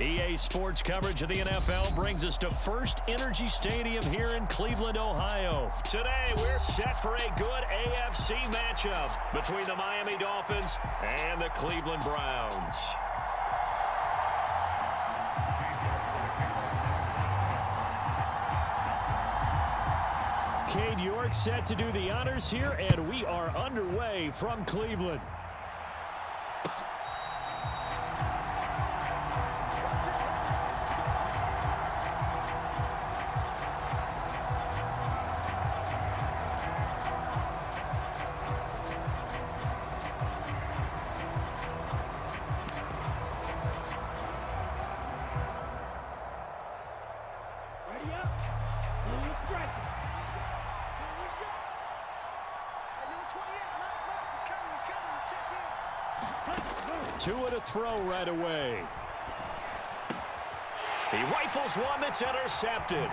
EA Sports coverage of the NFL brings us to First Energy Stadium here in Cleveland, Ohio. Today, we're set for a good AFC matchup between the Miami Dolphins and the Cleveland Browns. Cade York set to do the honors here, and we are underway from Cleveland. Two to throw right away. He rifles one that's intercepted.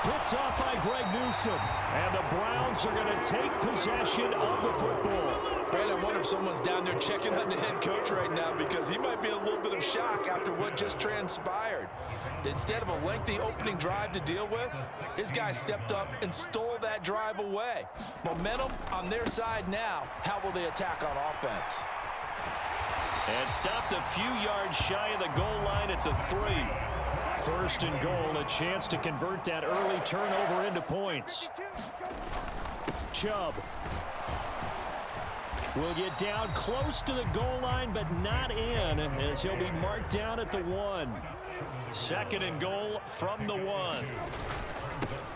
Picked off by Greg Newsome. And the Browns are going to take possession of the football. Brandon, I wonder if someone's down there checking on the head coach right now because he might be in a little bit of shock after what just transpired. Instead of a lengthy opening drive to deal with, his guy stepped up and stole that drive away. Momentum on their side now. How will they attack on offense? And stopped a few yards shy of the goal line at the 3. First and goal, a chance to convert that early turnover into points. Chubb will get down close to the goal line, but not in, as he'll be marked down at the 1. Second and goal from the 1.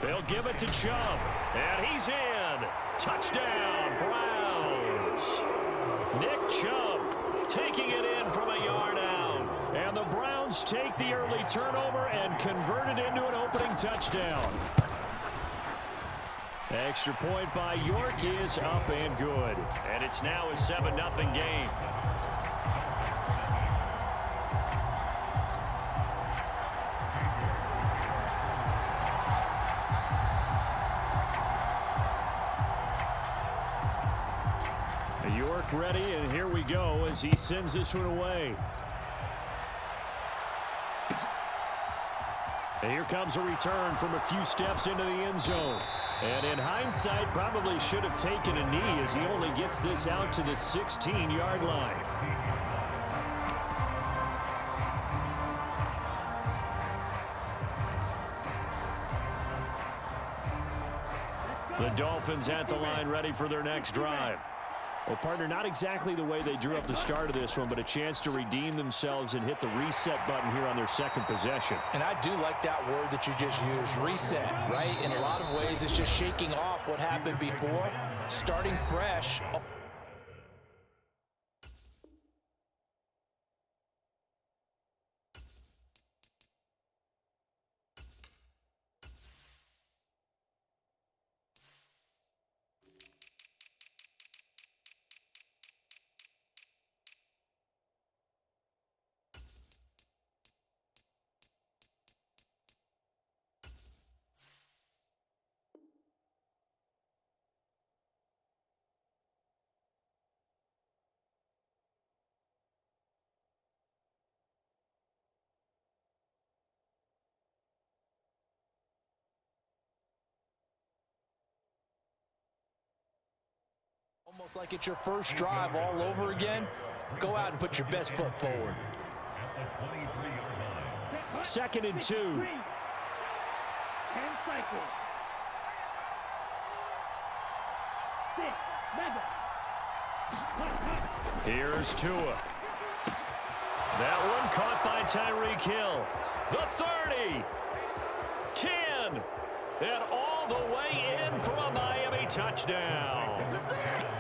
They'll give it to Chubb, and he's in. Touchdown, Browns. Nick Chubb taking it in from a yard out. And the Browns take the early turnover and convert it into an opening touchdown. Extra point by York is up and good. And it's now a 7-0 game. York ready, and here we go as he sends this one away. And here comes a return from a few steps into the end zone. And in hindsight, probably should have taken a knee as he only gets this out to the 16-yard line. The Dolphins at the line ready for their next drive. Well, partner, not exactly the way they drew up the start of this one, but a chance to redeem themselves and hit the reset button here on their second possession. And I do like that word that you just used, reset, right? In a lot of ways, it's just shaking off what happened before, starting fresh. Almost like it's your first drive all over again. Go out and put your best foot forward. Second and 2. 10 cycles. 6, 7. Here's Tua. That one caught by Tyreek Hill. The 30. 10. And all the way in for a Miami touchdown.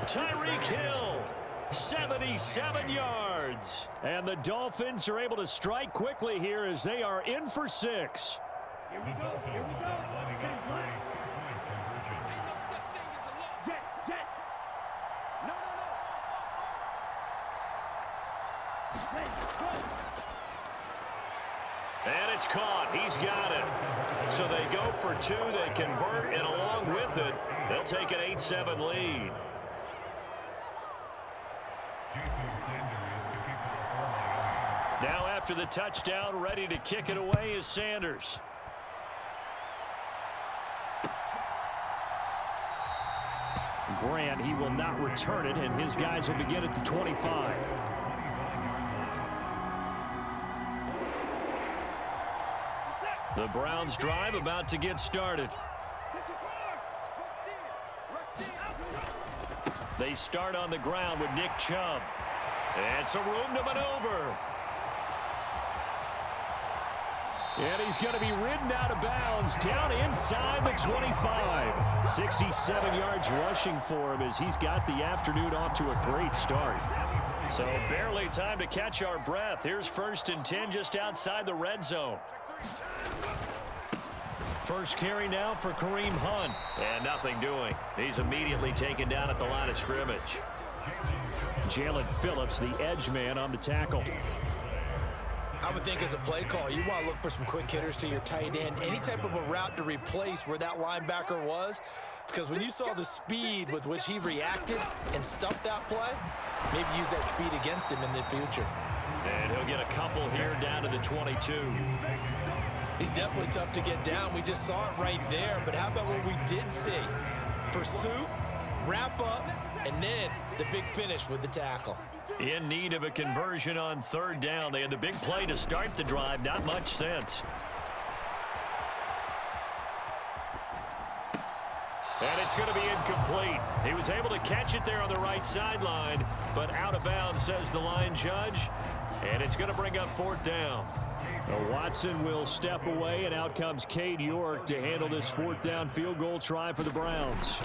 Tyreek Hill, 77 yards. And the Dolphins are able to strike quickly here as they are in for 6. Here we go. Here we go. Jet. No. And it's caught. He's got it. So they go for 2. They convert, and along with it, they'll take an 8-7 lead. Now after the touchdown. Ready to kick it away is Sanders. Grant, he will not return it, and his guys will begin at the 25. The Browns drive about to get started. They start on the ground with Nick Chubb. It's a room to maneuver. And he's going to be ridden out of bounds down inside the 25. 67 yards rushing for him as he's got the afternoon off to a great start. So barely time to catch our breath. Here's 1st and 10 just outside the red zone. First carry now for Kareem Hunt. And nothing doing. He's immediately taken down at the line of scrimmage. Jalen Phillips, the edge man, on the tackle. I would think as a play call, you want to look for some quick hitters to your tight end. Any type of a route to replace where that linebacker was. Because when you saw the speed with which he reacted and stuffed that play, maybe use that speed against him in the future. And he'll get a couple here down to the 22. He's definitely tough to get down. We just saw it right there. But how about what we did see? Pursuit, wrap up, and then the big finish with the tackle. In need of a conversion on 3rd down. They had the big play to start the drive. Not much sense. And it's going to be incomplete. He was able to catch it there on the right sideline, but out of bounds, says the line judge. And it's going to bring up 4th down. Watson will step away, and out comes Cade York to handle this 4th down field goal try for the Browns.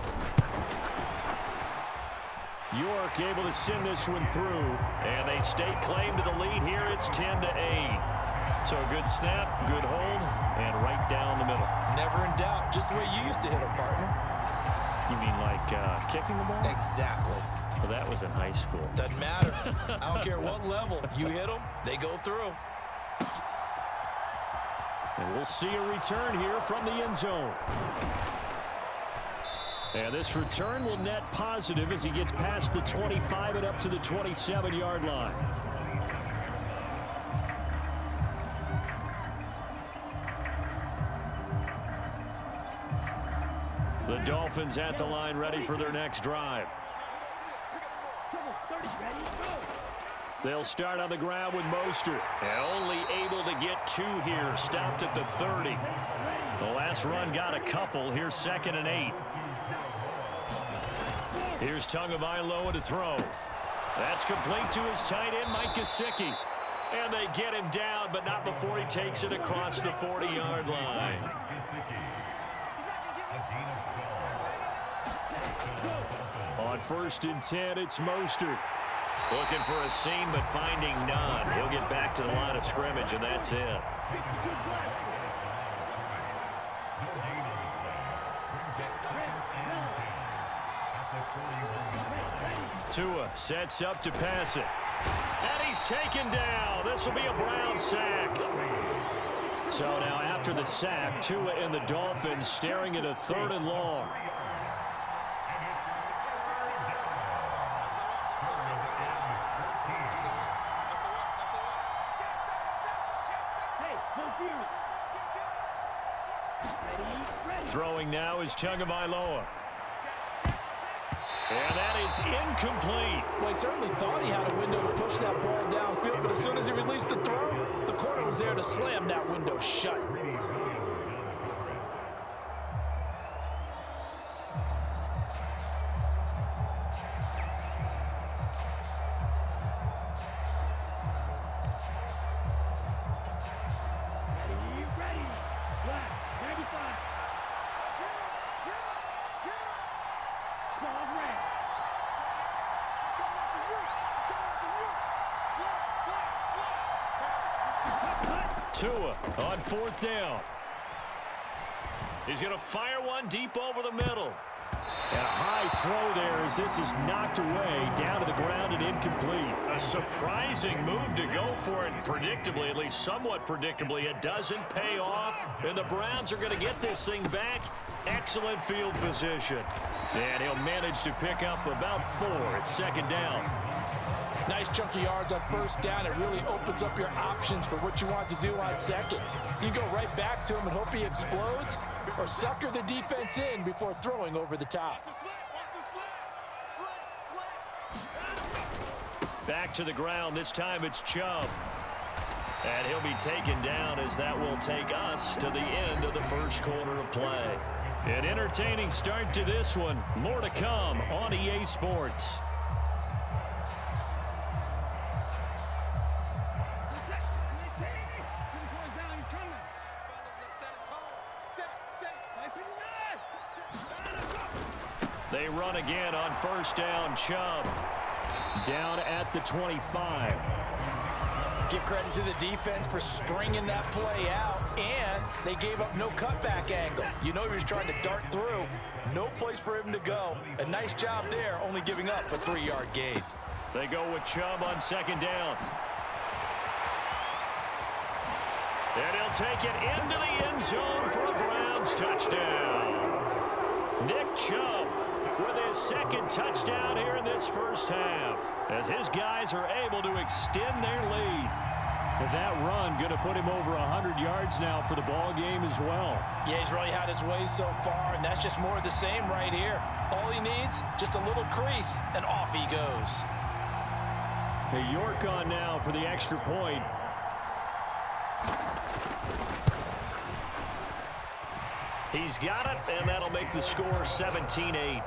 York able to send this one through, and they stake claim to the lead here. It's 10-8. So a good snap, good hold, and right down the middle. Never in doubt. Just the way you used to hit them, partner. You mean like kicking the ball? Exactly. Well, that was in high school. Doesn't matter. I don't care what level. You hit them, they go through. And we'll see a return here from the end zone. And this return will net positive as he gets past the 25 and up to the 27-yard line. The Dolphins at the line ready for their next drive. They'll start on the ground with Mostert. And only able to get 2 here. Stopped at the 30. The last run got a couple. Here's 2nd and 8. Here's Tagovailoa to throw. That's complete to his tight end, Mike Gesicki. And they get him down, but not before he takes it across the 40-yard line. On 1st and 10, it's Mostert. Looking for a seam, but finding none. He'll get back to the line of scrimmage, and that's it. Tua sets up to pass it. And he's taken down. This will be a Brown sack. So now after the sack, Tua and the Dolphins staring at a 3rd and long. Throwing now is Tagovailoa. And that is incomplete. Well, he certainly thought he had a window to push that ball downfield, but as soon as he released the throw, the corner was there to slam that window shut. Tua on 4th down. He's going to fire one deep over the middle. And a high throw there as this is knocked away down to the ground and incomplete. A surprising move to go for it predictably, at least somewhat predictably. It doesn't pay off, and the Browns are going to get this thing back. Excellent field position. And he'll manage to pick up about 4 at 2nd down. Nice chunk of yards on first down. It really opens up your options for what you want to do on second. You go right back to him and hope he explodes, or sucker the defense in before throwing over the top. Back to the ground. This time it's Chubb. And he'll be taken down as that will take us to the end of the first quarter of play. An entertaining start to this one. More to come on EA Sports. They run again on first down. Chubb down at the 25. Give credit to the defense for stringing that play out, and they gave up no cutback angle. You know he was trying to dart through. No place for him to go. A nice job there, only giving up a 3-yard gain. They go with Chubb on second down. And he'll take it into the end zone for a Browns touchdown. Nick Chubb with his second touchdown here in this first half, as his guys are able to extend their lead. That run going to put him over 100 yards now for the ball game as well. Yeah, he's really had his way so far, and that's just more of the same right here. All he needs, just a little crease, and off he goes. York on now for the extra point. He's got it, and that'll make the score 17-8.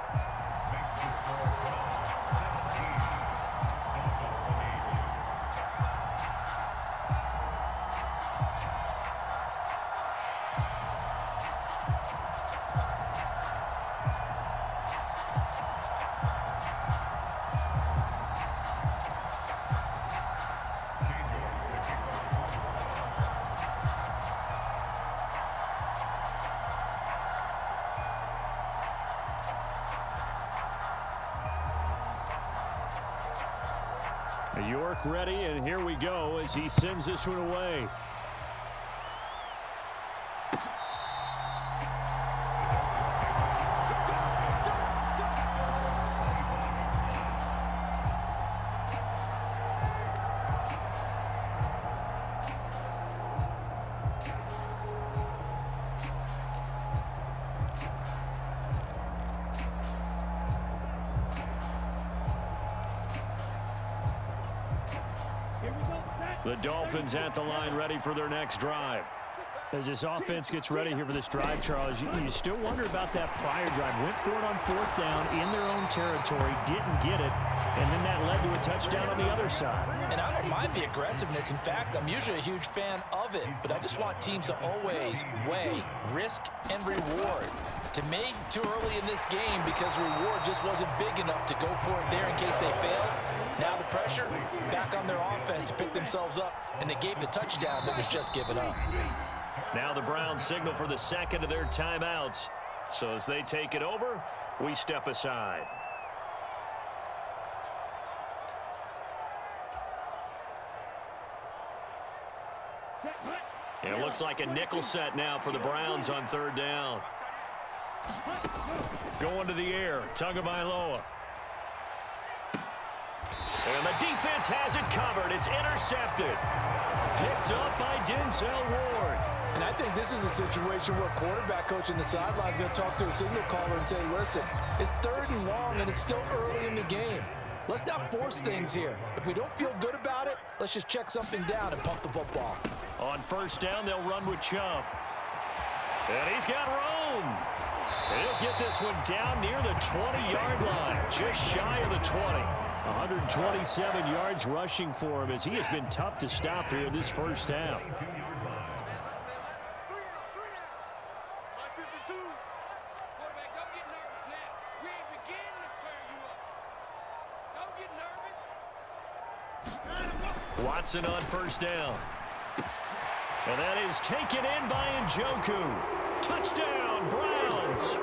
York ready, and here we go as he sends this one away. The Dolphins at the line, ready for their next drive. As this offense gets ready here for this drive, Charles, you still wonder about that prior drive. Went for it on fourth down in their own territory, didn't get it, and then that led to a touchdown on the other side. And I don't mind the aggressiveness. In fact, I'm usually a huge fan of it, but I just want teams to always weigh risk and reward. To me, too early in this game because reward just wasn't big enough to go for it there in case they failed. Now the pressure back on their offense to pick themselves up, and they gave the touchdown that was just given up. Now the Browns signal for the second of their timeouts. So as they take it over, we step aside. It looks like a nickel set now for the Browns on third down. Going to the air, Tagovailoa. And the defense has it covered. It's intercepted. Picked up by Denzel Ward. And I think this is a situation where quarterback coach in the sideline is going to talk to a signal caller and say, listen, it's third and long and it's still early in the game. Let's not force things here. If we don't feel good about it, let's just check something down and pump the football. On first down, they'll run with Chubb. And he's got room. And he'll get this one down near the 20-yard line, just shy of the 20. 127 yards rushing for him as he has been tough to stop here in this first half. Watson on first down. And that is taken in by Njoku. Touchdown, Browns.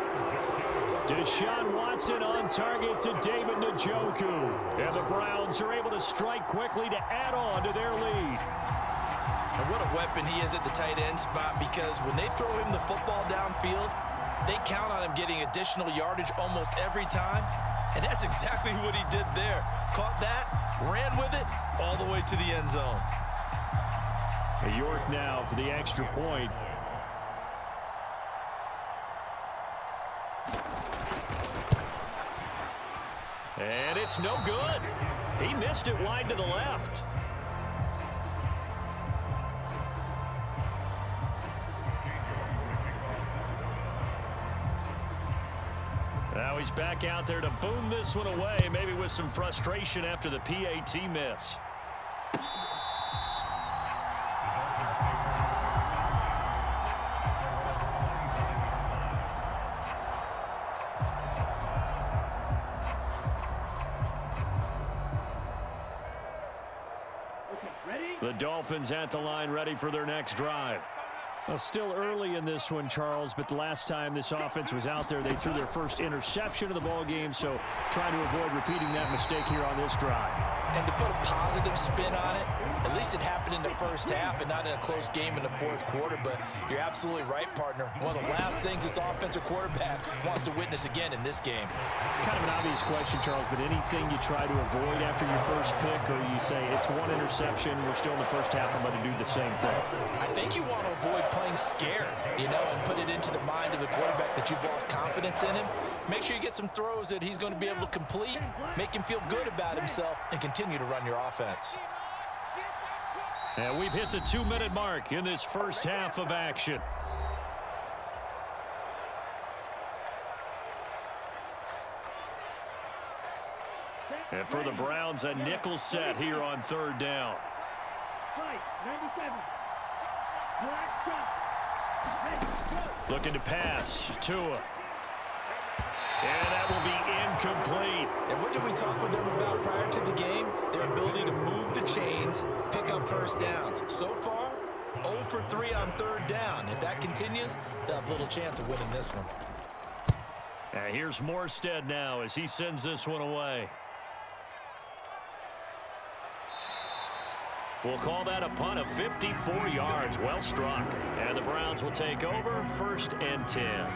Deshaun Watson on target to David Njoku. And the Browns are able to strike quickly to add on to their lead. And what a weapon he is at the tight end spot, because when they throw him the football downfield, they count on him getting additional yardage almost every time. And that's exactly what he did there. Caught that, ran with it, all the way to the end zone. York now for the extra point. And it's no good. He missed it wide to the left. Now he's back out there to boom this one away, maybe with some frustration after the PAT miss. The Dolphins at the line, ready for their next drive. Well, still early in this one, Charles, but the last time this offense was out there, they threw their first interception of the ball game, so trying to avoid repeating that mistake here on this drive. And to put a positive spin on it, at least it happened in the first half and not in a close game in the fourth quarter, but you're absolutely right, partner. One of the last things this offensive quarterback wants to witness again in this game. Kind of an obvious question, Charles, but anything you try to avoid after your first pick, or you say it's one interception, we're still in the first half, I'm going to do the same thing? I think you want to avoid playing scared, and put it into the mind of the quarterback that you've lost confidence in him. Make sure you get some throws that he's going to be able to complete, make him feel good about himself, and continue to run your offense. And we've hit the 2-minute mark in this first half of action. And for the Browns, a nickel set here on third down. 97. Black shot. Looking to pass. Tua. And that will be incomplete. And what did we talk with them about prior to the game? Their ability to move the chains, pick up first downs. So far, 0 for 3 on third down. If that continues, they'll have little chance of winning this one. And here's Morstead now as he sends this one away. We'll call that a punt of 54 yards. Well struck. And the Browns will take over, 1st and 10.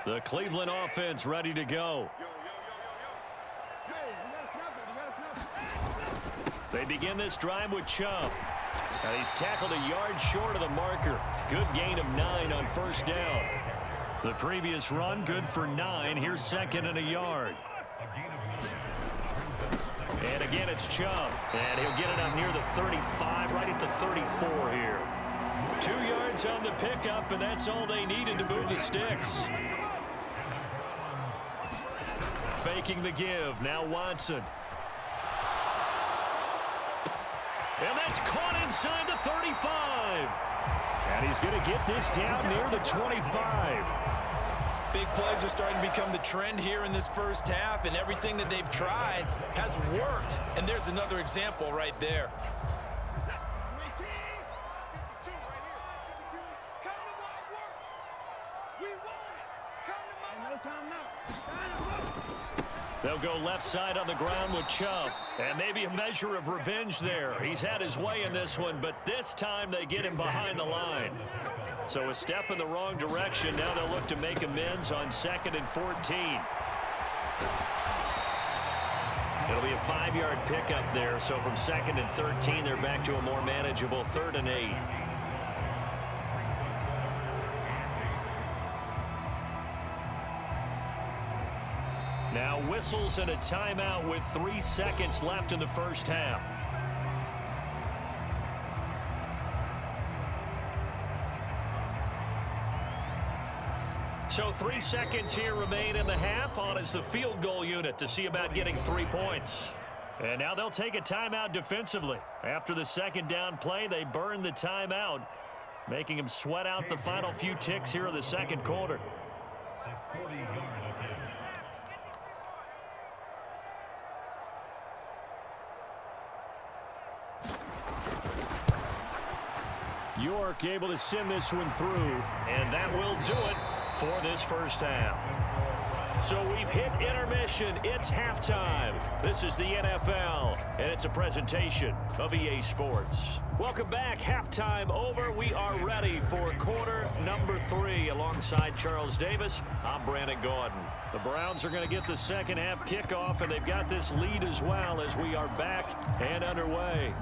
The Cleveland offense ready to go. They begin this drive with Chubb. And he's tackled a yard short of the marker. Good gain of 9 on first down. The previous run, good for 9. Here's 2nd and a yard. And again, it's Chubb. And he'll get it up near the 35, right at the 34 here. 2 yards on the pickup, and that's all they needed to move the sticks. Faking the give. Now Watson. And that's caught inside the 35. And he's going to get this down near the 25. Big plays are starting to become the trend here in this first half, and everything that they've tried has worked. And there's another example right there. They'll go left side on the ground with Chubb. And maybe a measure of revenge there. He's had his way in this one, but this time they get him behind the line. So a step in the wrong direction. Now they'll look to make amends on 2nd and 14. It'll be a 5-yard pickup there. So from 2nd and 13, they're back to a more manageable 3rd and 8. Now whistles and a timeout with 3 seconds left in the first half. So 3 seconds here remain in the half. On is the field goal unit to see about getting 3 points. And now they'll take a timeout defensively. After the 2nd down play, they burn the timeout, making them sweat out the final few ticks here in the 2nd quarter. York able to send this one through, and that will do it for this first half. So we've hit intermission. It's halftime. This is the NFL, and it's a presentation of EA Sports. Welcome back. Halftime over. We are ready for quarter number 3. Alongside Charles Davis, I'm Brandon Gordon. The Browns are going to get the second half kickoff, and they've got this lead as well as we are back and underway.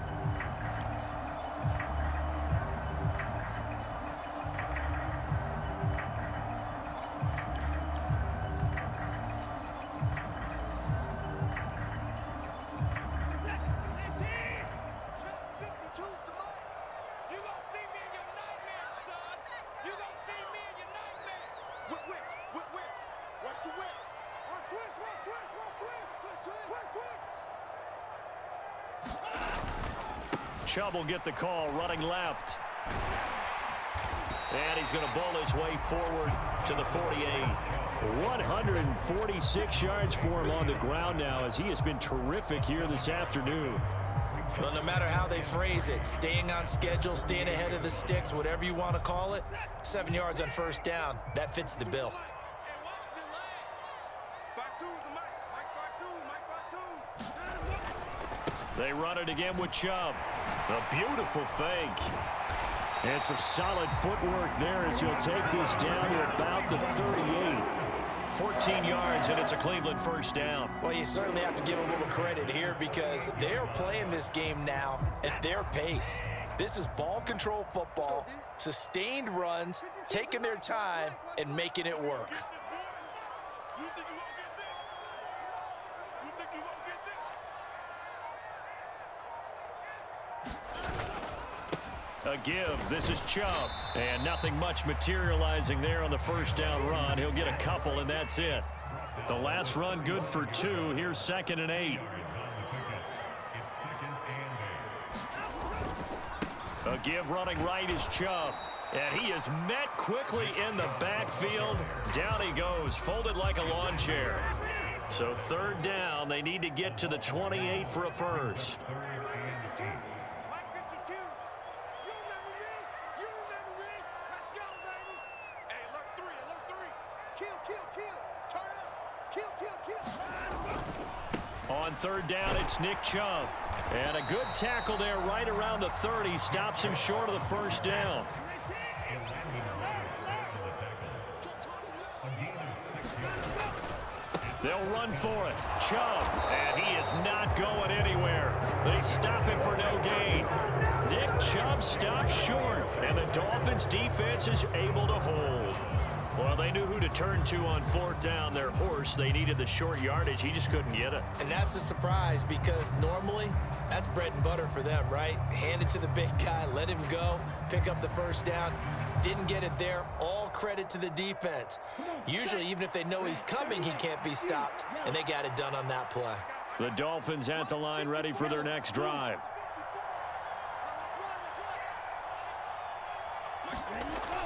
Chubb will get the call, running left. And he's going to bowl his way forward to the 48. 146 yards for him on the ground now, as he has been terrific here this afternoon. Well, no matter how they phrase it, staying on schedule, staying ahead of the sticks, whatever you want to call it, 7 yards on first down, that fits the bill. They run it again with Chubb. A beautiful fake. And some solid footwork there as he'll take this down to about the 38. 14 yards, and it's a Cleveland first down. Well, you certainly have to give a little credit here because they're playing this game now at their pace. This is ball control football, sustained runs, taking their time, and making it work. A give. This is Chubb. And nothing much materializing there on the first down run. He'll get a couple, and that's it. The last run good for 2. Here's 2nd and 8. A give running right is Chubb. And he is met quickly in the backfield. Down he goes, folded like a lawn chair. So 3rd down, they need to get to the 28 for a first. On 3rd down, it's Nick Chubb. And a good tackle there right around the 30. Stops him short of the first down. They'll run for it. Chubb. And he is not going anywhere. They stop him for no gain. Nick Chubb stops short. And the Dolphins defense is able to hold. Well, they knew who to turn to on 4th down. Their horse, they needed the short yardage. He just couldn't get it. And that's a surprise because normally that's bread and butter for them, right? Hand it to the big guy, let him go, pick up the first down. Didn't get it there. All credit to the defense. Usually, even if they know he's coming, he can't be stopped, and they got it done on that play. The Dolphins at the line ready for their next drive.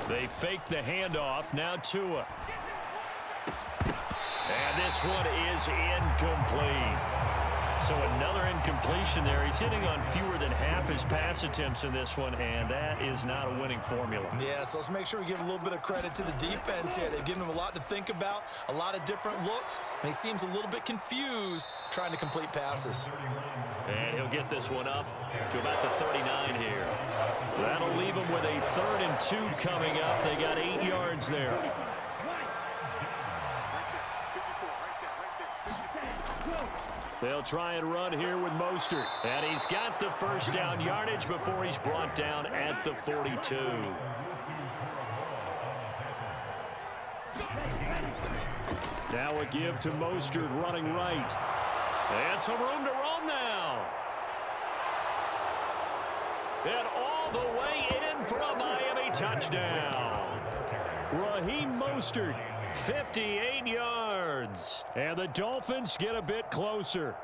They fake the handoff. Now Tua. And this one is incomplete. So another incompletion there. He's hitting on fewer than half his pass attempts in this one, and that is not a winning formula. Yeah, so let's make sure we give a little bit of credit to the defense here. They've given him a lot to think about, a lot of different looks, and he seems a little bit confused trying to complete passes. And he'll get this one up to about the 39 here. That'll leave him with a 3rd and 2 coming up. They got 8 yards there. They'll try and run here with Mostert. And he's got the first down yardage before he's brought down at the 42. Now a give to Mostert running right. And some room to roam now. And all the way in for a Miami touchdown. Raheem Mostert, 58 yards. And the Dolphins get a bit closer.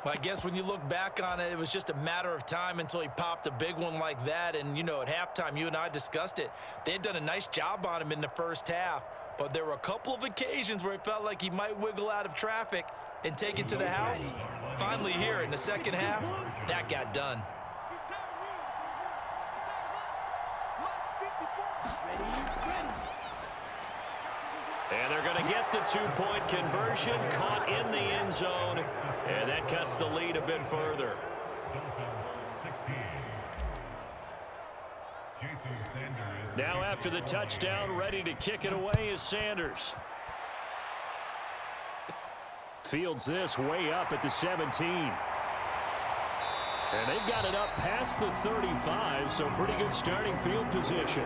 Well, I guess when you look back on it, it was just a matter of time until he popped a big one like that. And, you know, at halftime, you and I discussed it. They had done a nice job on him in the first half. But there were a couple of occasions where it felt like he might wiggle out of traffic and take it to the house. Finally here in the second half, that got done. And they're going to get the 2-point conversion, caught in the end zone, and that cuts the lead a bit further. Now after the touchdown, ready to kick it away is Sanders. Fields this way up at the 17. And they've got it up past the 35, so pretty good starting field position.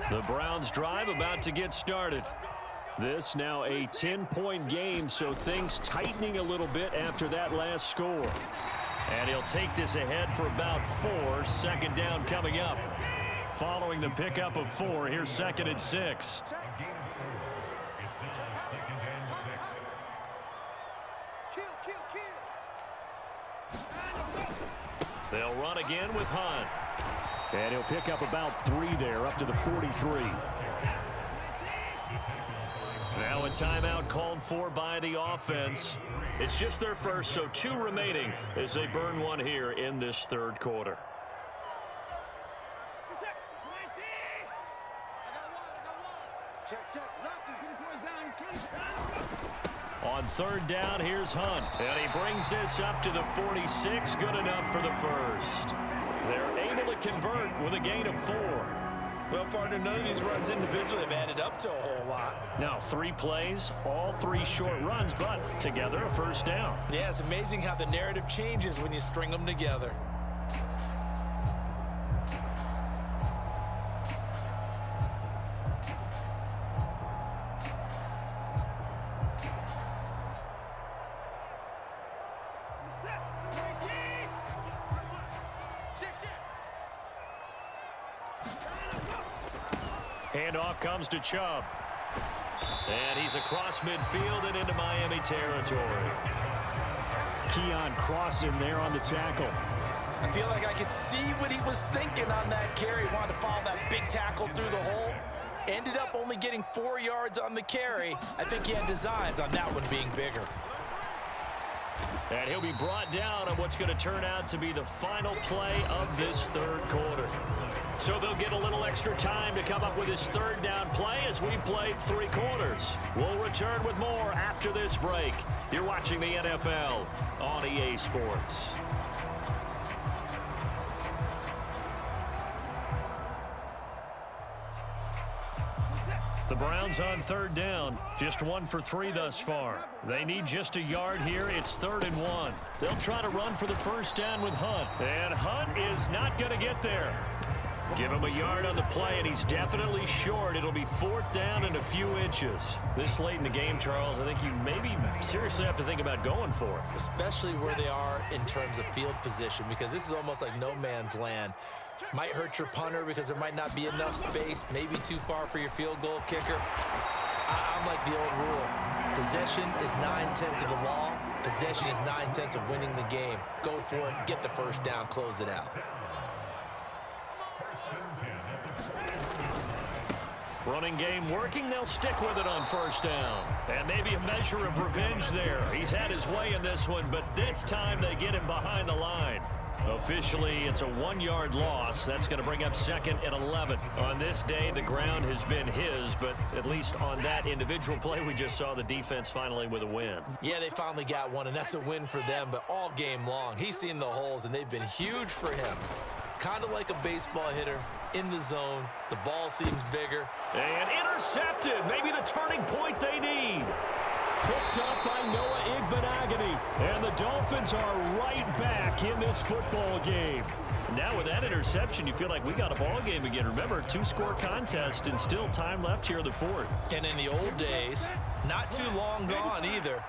The Browns drive about to get started. This now a 10-point game, so things tightening a little bit after that last score. And he'll take this ahead for about 4. Second down coming up. Following the pickup of 4, here's 2nd and 6. They'll run again with Hunt. And he'll pick up about 3 there, up to the 43. Now a timeout called for by the offense. It's just their first, so 2 remaining as they burn one here in this third quarter. On third down, here's Hunt. And he brings this up to the 46. Good enough for the first. They're able to convert with a gain of 4. Well, partner, none of these runs individually have added up to a whole lot. Now 3 plays, all 3 short runs, but together a first down. Yeah, it's amazing how the narrative changes when you string them together. Handoff comes to Chubb. And he's across midfield and into Miami territory. Crossen there on the tackle. I feel like I could see what he was thinking on that carry. Wanted to follow that big tackle through the hole. Ended up only getting 4 yards on the carry. I think he had designs on that one being bigger. And he'll be brought down on what's going to turn out to be the final play of this third quarter. So they'll get a little extra time to come up with his third down play as we played 3 quarters. We'll return with more after this break. You're watching the NFL on EA Sports. The Browns on third down, just 1 for 3 thus far. They need just a yard here. It's 3rd and 1. They'll try to run for the first down with Hunt. And Hunt is not going to get there. Give him a yard on the play, and he's definitely short. It'll be 4th down and a few inches. This late in the game, Charles, I think you maybe seriously have to think about going for it. Especially where they are in terms of field position, because this is almost like no man's land. Might hurt your punter because there might not be enough space, maybe too far for your field goal kicker. I'm like the old rule. Possession is 9/10 of the law. Possession is 9/10 of winning the game. Go for it, get the first down, close it out. Running game working. They'll stick with it on first down. And maybe a measure of revenge there. He's had his way in this one, but this time they get him behind the line. Officially, it's a 1-yard loss. That's going to bring up 2nd and 11. On this day, the ground has been his, but at least on that individual play, we just saw the defense finally with a win. Yeah, they finally got one, and that's a win for them, but all game long, he's seen the holes, and they've been huge for him. Kind of like a baseball hitter in the zone. The ball seems bigger. And intercepted. Maybe the turning point they need. Picked up by Noah Igbenogany. And the Dolphins are right back in this football game. Now with that interception, you feel like we got a ball game again. Remember, 2-score contest and still time left here in the 4th. And in the old days, not too long gone either.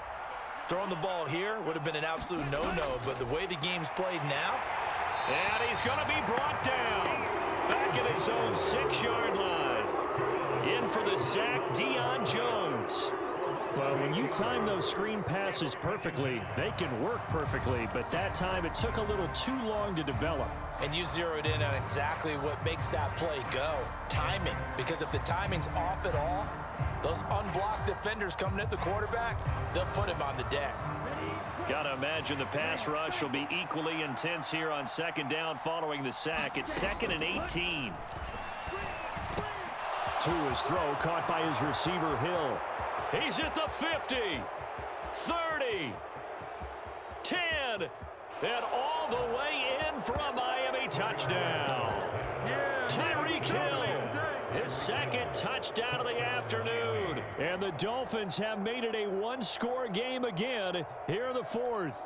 Throwing the ball here would have been an absolute no-no, but the way the game's played now. And he's going to be brought down. Back at his own 6-yard line. In for the sack, Deion Jones. Well, when you time those screen passes perfectly, they can work perfectly, but that time it took a little too long to develop. And you zeroed in on exactly what makes that play go. Timing. Because if the timing's off at all, those unblocked defenders coming at the quarterback, they'll put him on the deck. Got to imagine the pass rush will be equally intense here on 2nd down following the sack. It's 2nd and 18. To his throw, caught by his receiver, Hill. He's at the 50, 30, again. And all the way in for a Miami touchdown. Tyreek Hill, his second touchdown of the afternoon. And the Dolphins have made it a one-score game again here in the fourth.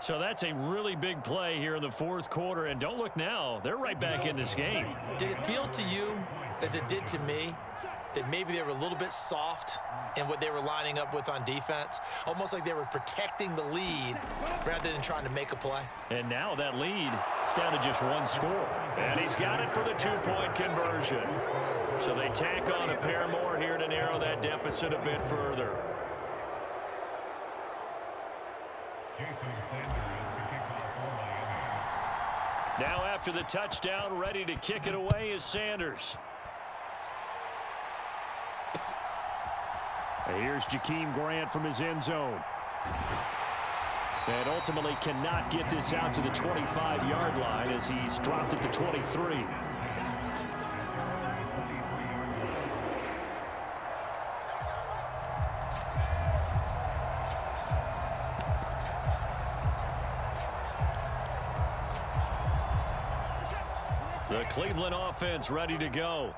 So that's a really big play here in the fourth quarter. And don't look now, they're right back in this game. Did it feel to you, as it did to me, that maybe they were a little bit soft in what they were lining up with on defense? Almost like they were protecting the lead rather than trying to make a play. And now that lead is down to just one score. And he's got it for the two-point conversion. So they tack on a pair more here to narrow that deficit a bit further. Now after the touchdown, ready to kick it away is Sanders. Here's Jakeem Grant from his end zone. And ultimately cannot get this out to the 25-yard line as he's dropped it to 23. The Cleveland offense ready to go.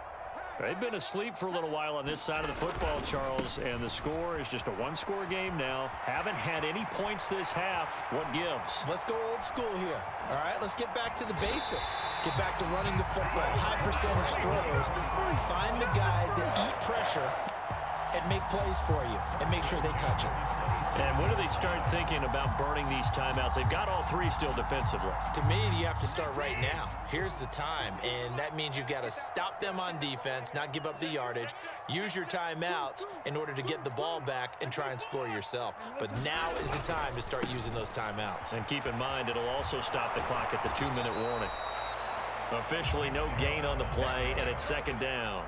They've been asleep for a little while on this side of the football, Charles, and the score is just a one-score game now. Haven't had any points this half. What gives? Let's go old school here. All right, let's get back to the basics. Get back to running the football, high percentage throws. Find the guys that eat pressure and make plays for you and make sure they touch it. And when do they start thinking about burning these timeouts? They've got all three still defensively. To me, you have to start right now. Here's the time, and that means you've got to stop them on defense, not give up the yardage, use your timeouts in order to get the ball back and try and score yourself. But now is the time to start using those timeouts. And keep in mind, it'll also stop the clock at the 2-minute warning. Officially no gain on the play, and it's second down.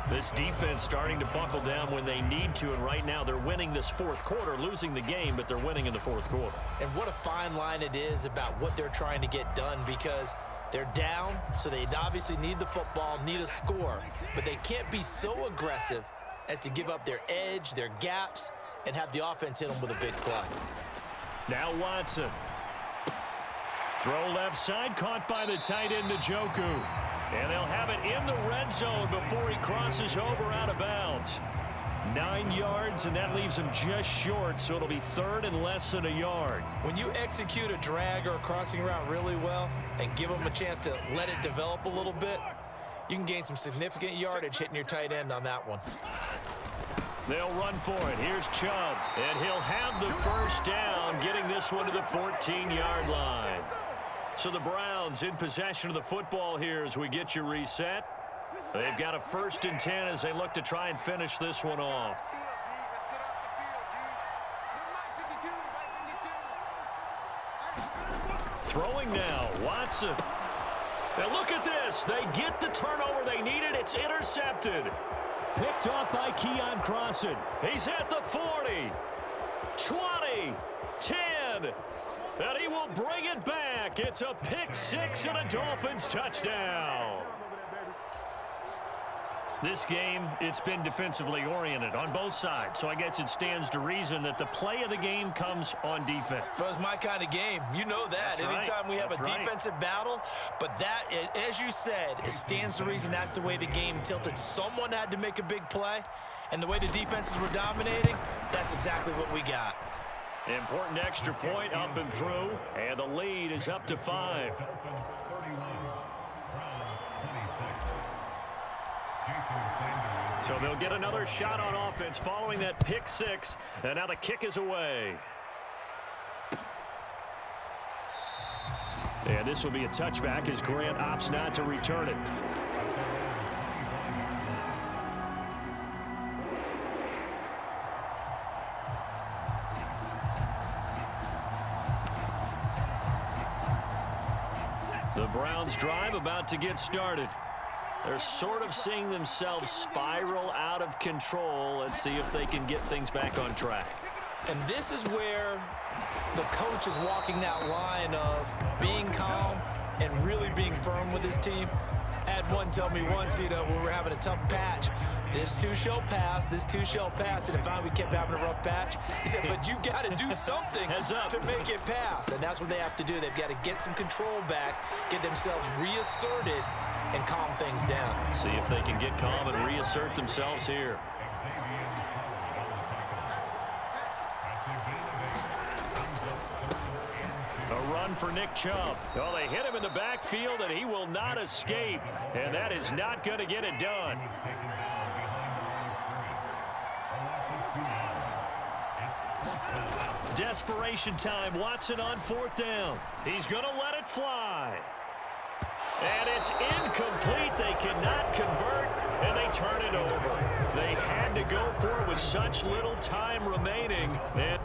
This defense starting to buckle down when they need to, and right now they're winning this fourth quarter, losing the game, but they're winning in the fourth quarter. And what a fine line it is about what they're trying to get done, because they're down, so they obviously need the football, need a score, but they can't be so aggressive as to give up their edge, their gaps, and have the offense hit them with a big play. Now Watson. Throw left side, caught by the tight end Njoku. And they'll have it in the red zone before he crosses over out of bounds. 9 yards, and that leaves him just short, so it'll be third and less than a yard. When you execute a drag or a crossing route really well and give them a chance to let it develop a little bit, you can gain some significant yardage hitting your tight end on that one. They'll run for it. Here's Chubb, and he'll have the first down, getting this one to the 14-yard line. So the Browns in possession of the football here as we get you reset. They've got a 1st and 10 as they look to try and finish this one off. Throwing now, Watson. Now look at this. They get the turnover they needed. It's intercepted. Picked off by Crossen. He's at the 40, 20, 10. And he will bring it back. It's a pick six and a Dolphins touchdown. This game, it's been defensively oriented on both sides. So I guess it stands to reason that the play of the game comes on defense. So it's my kind of game. You know that. That's right. Anytime we have That's a right. defensive battle. But that, as you said, it stands to reason that's the way the game tilted. Someone had to make a big play. And the way the defenses were dominating, that's exactly what we got. Important extra point up and through, and the lead is up to 5. So they'll get another shot on offense following that pick six, and now the kick is away. And this will be a touchback as Grant opts not to return it. The Browns drive about to get started. They're sort of seeing themselves spiral out of control. Let's see if they can get things back on track. And this is where the coach is walking that line of being calm and really being firm with his team. I had one tell me once, when we were having a tough patch, This too shall pass. This too shall pass. And if we kept having a rough patch, he said, but you got to do something to make it pass. And that's what they have to do. They've got to get some control back, get themselves reasserted, and calm things down. See if they can get calm and reassert themselves here. A run for Nick Chubb. Well, they hit him in the backfield, and he will not escape. And that is not going to get it done. Desperation time. Watson on 4th down. He's going to let it fly. And it's incomplete. They cannot convert, and they turn it over. They had to go for it with such little time remaining. And